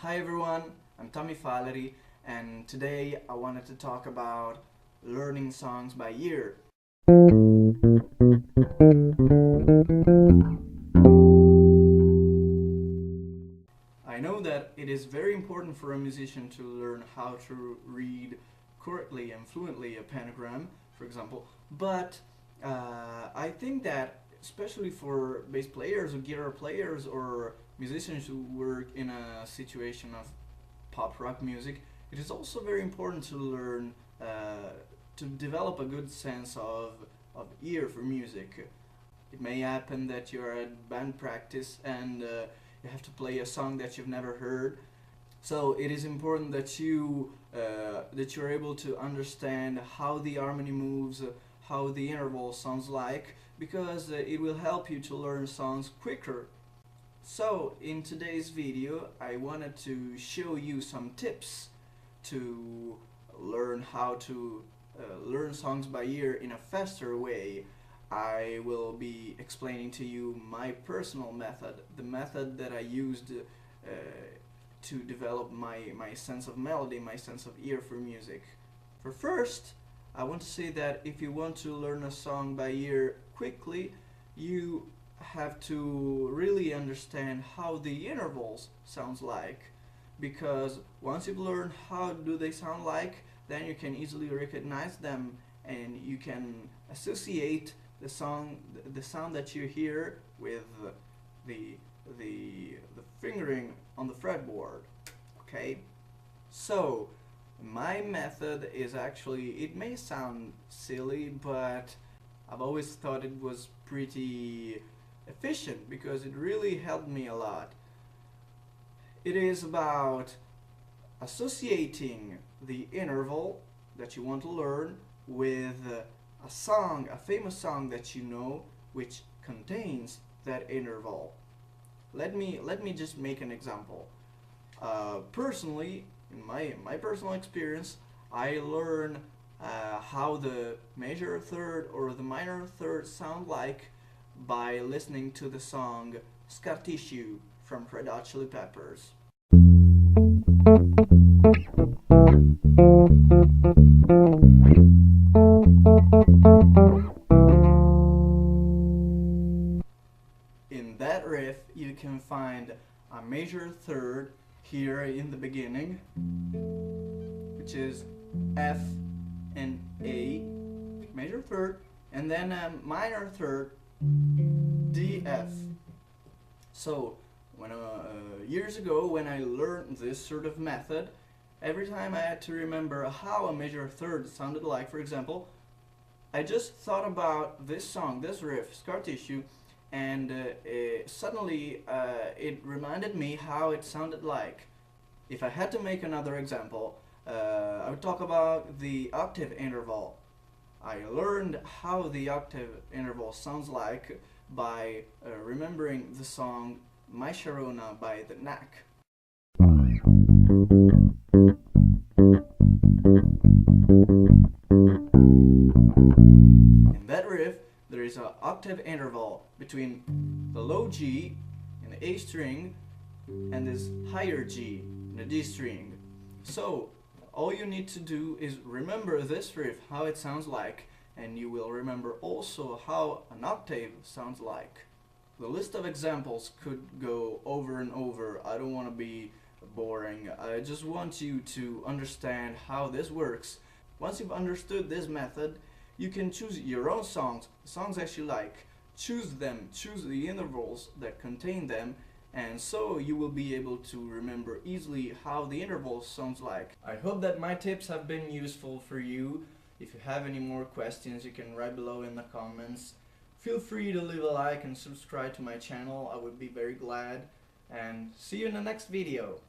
Hi everyone, I'm Falleri, and today I wanted to talk about learning songs by ear. I know that it is very important for a musician to learn how to read correctly and fluently a pentagram, for example, but I think that especially for bass players or guitar players or musicians who work in a situation of pop rock music, it is also very important to learn to develop a good sense of ear for music. It may happen that you're at band practice and you have to play a song that you've never heard. So it is important that you're able to understand how the harmony moves, how the interval sounds like, because it will help you to learn songs quicker. So in today's video I wanted to show you some tips to learn how to learn songs by ear in a faster way. I will be explaining to you my personal method, the method that I used to develop my sense of melody, my sense of ear for music. For first, I want to say that if you want to learn a song by ear quickly, you have to really understand how the intervals sounds like, because once you've learned how do they sound like, then you can easily recognize them and you can associate the sound that you hear with the fingering on the fretboard. Okay, so my method is actually, it may sound silly, but I've always thought it was pretty efficient because it really helped me a lot. It is about associating the interval that you want to learn with a song, a famous song that you know, which contains that interval. Let me just make an example. Personally, in my personal experience, I learn how the major third or the minor third sound like by listening to the song Scar Tissue from Red Hot Chili Peppers. In that riff you can find a major third here in the beginning, which is F and A, major third, and then a minor third, D, F. So when years ago when I learned this sort of method, every time I had to remember how a major third sounded like, for example, I just thought about this song, this riff, Scar Tissue, and suddenly it reminded me how it sounded like. If I had to make another example, I would talk about the octave interval. I learned how the octave interval sounds like by remembering the song My Sharona by The Knack. In that riff, there is an octave interval between the low G in the A string and this higher G in the D string. So all you need to do is remember this riff, how it sounds like, and you will remember also how an octave sounds like. The list of examples could go over and over. I don't want to be boring. I just want you to understand how this works. Once you've understood this method, you can choose your own songs, songs that you like. Choose them, choose the intervals that contain them, and so you will be able to remember easily how the interval sounds like. I hope that my tips have been useful for you. If you have any more questions, you can write below in the comments. Feel free to leave a like and subscribe to my channel. I would be very glad. And see you in the next video.